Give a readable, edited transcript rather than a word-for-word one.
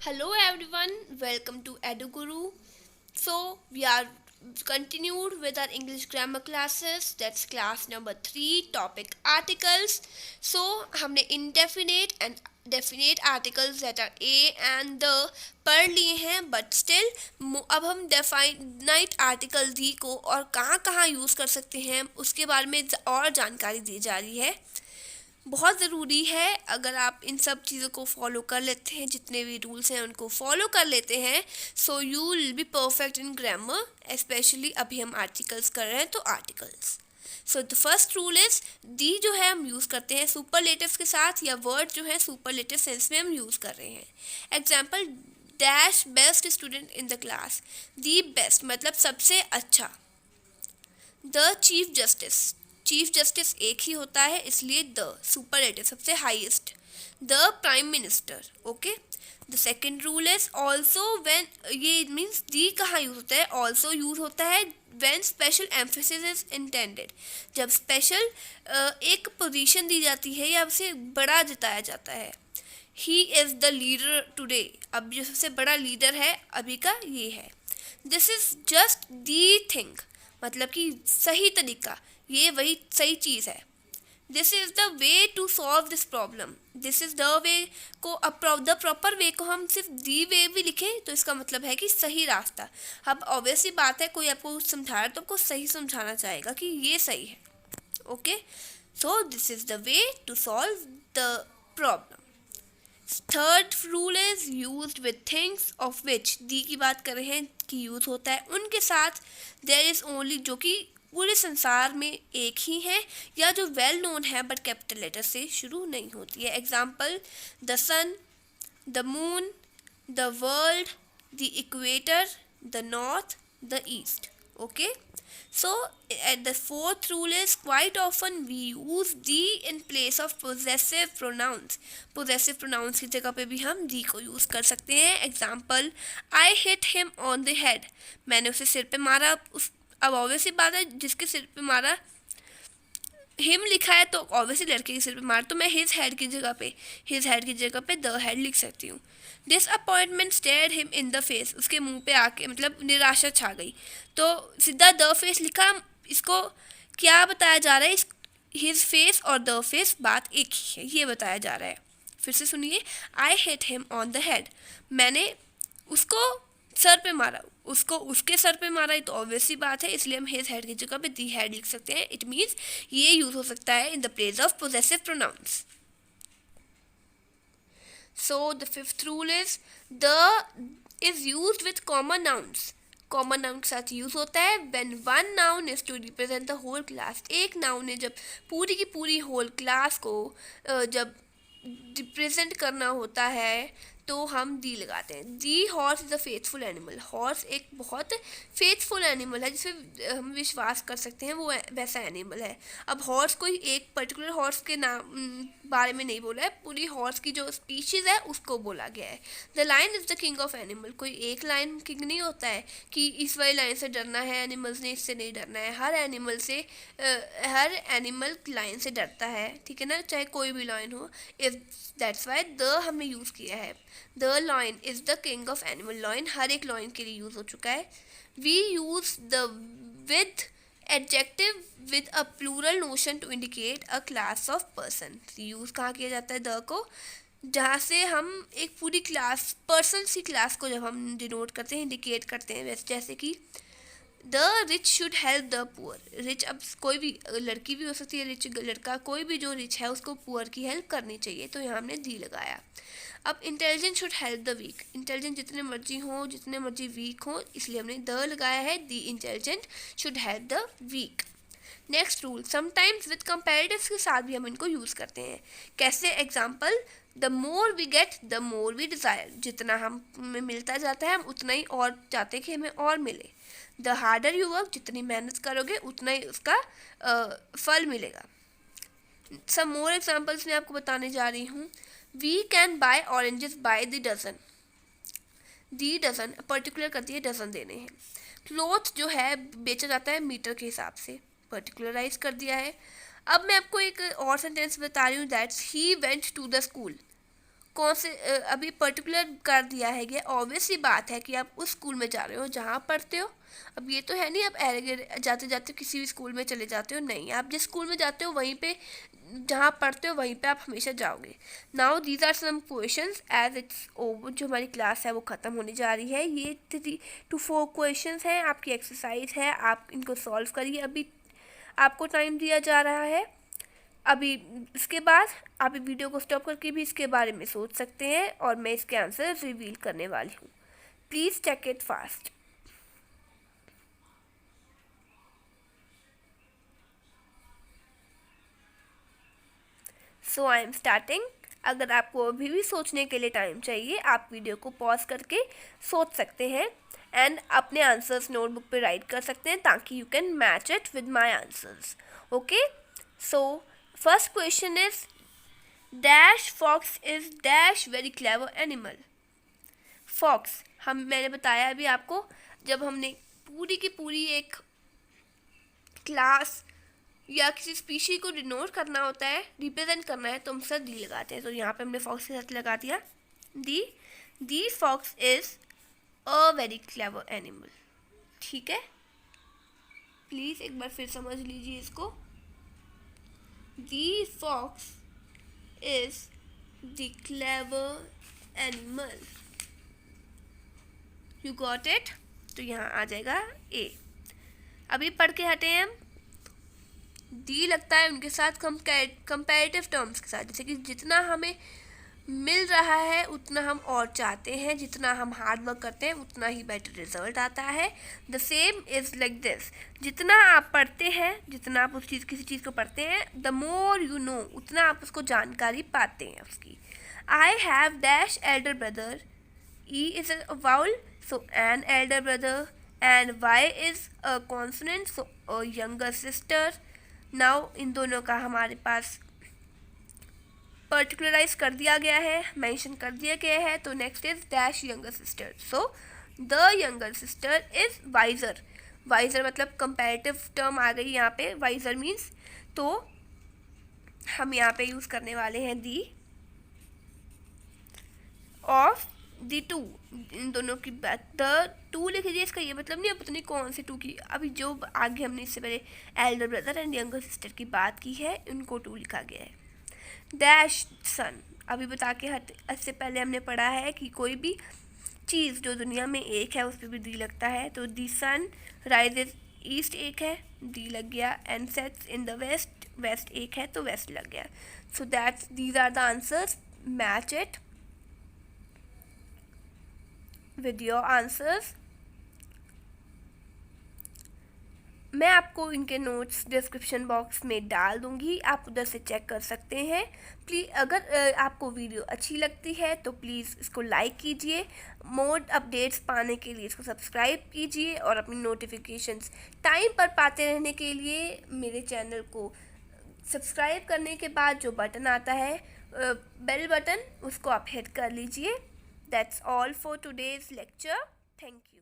Hello everyone, welcome to EduGuru. So we are continued with our English grammar classes. That's class number 3, topic articles. So हमने indefinite and definite articles that are a and the पढ़ लिए हैं, but still अब हम definite article दी को और कहाँ कहाँ यूज़ कर सकते हैं उसके बारे में और जानकारी दी जा रही है. बहुत ज़रूरी है. अगर आप इन सब चीज़ों को फॉलो कर लेते हैं, जितने भी रूल्स हैं उनको फॉलो कर लेते हैं, so you will be perfect in grammar. Specially अभी हम आर्टिकल्स कर रहे हैं, तो articles. So the first rule is the जो है हम यूज़ करते हैं सुपरलेटिव्स के साथ, या वर्ड जो है सुपरलेटिव सेंस में हम यूज़ कर रहे हैं. Example, dash best student in the class. The best मतलब सबसे अच्छा. The chief justice, chief justice एक ही होता है इसलिए द सुपरलेटिव सबसे highest. The prime minister. Okay. The second rule is also when, ये मीन्स दी कहाँ यूज होता है, ऑल्सो यूज होता है when special emphasis is intended. जब स्पेशल एक पोजीशन दी जाती है या उसे बड़ा जताया जाता है. He is the leader today, अब जो सबसे बड़ा लीडर है अभी का ये है. This is just the thing मतलब कि सही तरीका, ये वही सही चीज़ है. This is the way to solve this problem. This is the way को, द प्रॉपर वे को हम सिर्फ दी वे भी लिखें तो इसका मतलब है कि सही रास्ता. अब ऑब्वियसली बात है, कोई आपको समझा रहा है तो आपको सही समझाना चाहेगा कि ये सही है. Okay. So this is the way to solve the problem. Third rule is use with things of which, the की बात कर रहे हैं कि यूज होता है उनके साथ. देयर इज ओनली, जो कि पूरे संसार में एक ही है, या जो वेल नोन है बट कैपिटल लेटर से शुरू नहीं होती है. Example, the sun, the moon, the world, the equator, the north, the east. Okay. So, the fourth rule is quite often we use the in place of possessive pronouns. Possessive pronouns की जगह पे भी हम the को use कर सकते हैं. Example, I hit him on the head. मैंने उसे सिर पे मारा. अब ऑब्वियसली बात है, जिसके सिर पे मारा हिम लिखा है तो ऑब्वियसली लड़के के सिर पे मार, तो मैं हिज हेड की जगह पे द हेड लिख सकती हूँ. Disappointment stared him in the face, उसके मुंह पे आके मतलब निराशा छा गई, तो सीधा द फेस लिखा. इसको क्या बताया जा रहा है, हिज फेस और द फेस बात एक ही है, ये बताया जा रहा है. फिर से सुनिए, I hit him on the head, मैंने उसको सर पे मारा, उसको उसके सर पे मारा, तो ऑब्वियसली बात है, इसलिए हम हिज हेड की जगह पे दी हेड लिख सकते हैं. इट मीन्स ये यूज हो सकता है in the place of possessive pronouns. So the fifth rule is the is used with common nouns. Common noun के साथ यूज होता है when one noun is to represent the whole class. एक noun है जब पूरी की पूरी होल क्लास को जब रिप्रेजेंट करना होता है तो हम दी लगाते हैं. The horse is a faithful animal. Horse एक बहुत फेथफुल एनिमल है जिसपे हम विश्वास कर सकते हैं, वो वैसा एनिमल है. अब हॉर्स कोई एक पर्टिकुलर हॉर्स के नाम बारे में नहीं बोला है, पूरी हॉर्स की जो स्पीशीज़ है उसको बोला गया है. The lion is the king of animal. कोई एक लायन किंग नहीं होता है कि इस वाली लाइन से डरना है एनिमल्स ने, इससे नहीं डरना है. हर एनिमल से हर एनिमल लाइन से डरता है, ठीक है ना, चाहे कोई भी लाइन हो. इफ दैट्स वाई द हमने यूज़ किया है. The lion is the king of animal. Lion हर एक लाइन के लिए यूज हो चुका है. We use the with adjective with a plural notion to indicate a class of person. Use कहाँ किया जाता है द को, जहाँ से हम एक पूरी क्लास, पर्सन की क्लास को जब हम डिनोट करते हैं, इंडिकेट करते हैं. जैसे कि the rich should help the poor. Rich, अब कोई भी लड़की भी हो सकती है रिच, लड़का कोई भी जो रिच है उसको पुअर की हेल्प करनी चाहिए, तो यहाँ हमने दी लगाया. अब intelligent should help the weak. Intelligent जितने मर्जी हो, जितने मर्जी वीक हो, इसलिए हमने द लगाया है. The intelligent should help the weak. Next rule, sometimes with comparatives के साथ भी हम इनको यूज़ करते हैं. कैसे? Example, the more we get the more we desire. जितना हमें मिलता जाता है हम उतना ही और चाहते हैं कि हमें और मिले. द हार्डर यू वर्क, जितनी मेहनत करोगे उतना ही उसका फल मिलेगा. सम मोर एग्जाम्पल्स मैं आपको बताने जा रही हूँ. We can buy oranges by the dozen. The dozen particular करती है डजन देने हैं. क्लोथ जो है बेचा जाता है मीटर के हिसाब से, पर्टिकुलराइज कर दिया है. अब मैं आपको एक और सेंटेंस बता रही हूँ, that's he went to the school. कौन से अभी पर्टिकुलर कर दिया है ये ऑब्वियस सी बात है कि आप उस स्कूल में जा रहे हो जहाँ पढ़ते हो। अब ये तो है नहीं आप जाते जाते किसी भी स्कूल में चले जाते हो, नहीं, आप जिस स्कूल में जाते हो वहीं पे, जहाँ पढ़ते हो वहीं पे आप हमेशा जाओगे। Now these are some questions as it's over, जो हमारी क्लास है वो ख़त्म होने जा रही है। ये 3 to 4 क्वेश्चंस हैं, आपकी एक्सरसाइज है, आप इनको सॉल्व करिए। अभी आपको टाइम दिया जा रहा है। अभी इसके बाद आप वीडियो को स्टॉप करके भी इसके बारे में सोच सकते हैं और मैं इसके आंसर रिवील करने वाली हूँ। Please check it fast. So I am starting. अगर आपको अभी भी सोचने के लिए टाइम चाहिए, आप वीडियो को पॉज करके सोच सकते हैं एंड अपने आंसर्स नोटबुक पे राइट कर सकते हैं ताकि you can match it with my answers. Okay, so first question is dash fox is dash very clever animal. Fox, मैंने बताया अभी आपको, जब हमने पूरी की पूरी एक क्लास या किसी स्पीशी को डिनोट करना होता है, रिप्रेजेंट करना है, तो हम सर दी लगाते हैं। तो यहाँ पे हमने फॉक्स के साथ लगा दिया the fox is a very clever animal. ठीक है, प्लीज़ एक बार फिर समझ लीजिए इसको। The fox is the clever animal. You got it? तो यहाँ आ जाएगा ए। अभी पढ़ के हटे हैं हम। दी लगता है उनके साथ कंपैरेटिव टर्म्स के साथ, जैसे कि जितना हमें मिल रहा है उतना हम और चाहते हैं, जितना हम हार्ड वर्क करते हैं उतना ही बेटर रिजल्ट आता है। The same is like this, जितना आप पढ़ते हैं, जितना आप उस किसी चीज़ को पढ़ते हैं, द मोर यू नो, उतना आप उसको जानकारी पाते हैं उसकी। I have dash elder brother, E is a vowel, so an elder brother, and Y is a consonant, so a younger sister. Now इन दोनों का हमारे पास पर्टिकुलराइज कर दिया गया है, मेंशन कर दिया गया है। तो next is dash younger sister, so the younger sister is wiser. Wiser मतलब कंपैरेटिव टर्म आ गई यहाँ पे, वाइजर मीन्स, तो हम यहाँ पे यूज़ करने वाले हैं दी ऑफ द टू। इन दोनों की बात, द टू लिख दीजिए, इसका ये मतलब नहीं है पता नहीं कौन सी टू की, अभी जो आगे हमने इससे पहले Elder brother and younger sister की बात की है उनको टू लिखा गया है। डैश सन, अभी बता के इससे पहले हमने पढ़ा है कि कोई भी चीज़ जो दुनिया में एक है उस पर भी दी लगता है। तो दी सन राइजेज ईस्ट एक है, दी लग गया, and sets in the west, west एक है तो वेस्ट लग गया। So that's these are the answers, match it with your answers। मैं आपको इनके नोट्स डिस्क्रिप्शन बॉक्स में डाल दूंगी, आप उधर से चेक कर सकते हैं। प्लीज़ अगर आपको वीडियो अच्छी लगती है तो प्लीज़ इसको लाइक कीजिए, मोर अपडेट्स पाने के लिए इसको सब्सक्राइब कीजिए और अपनी नोटिफिकेशंस टाइम पर पाते रहने के लिए मेरे चैनल को सब्सक्राइब करने के बाद जो बटन आता है बेल बटन, उसको आप हिट कर लीजिए। That's all for today's lecture. Thank you.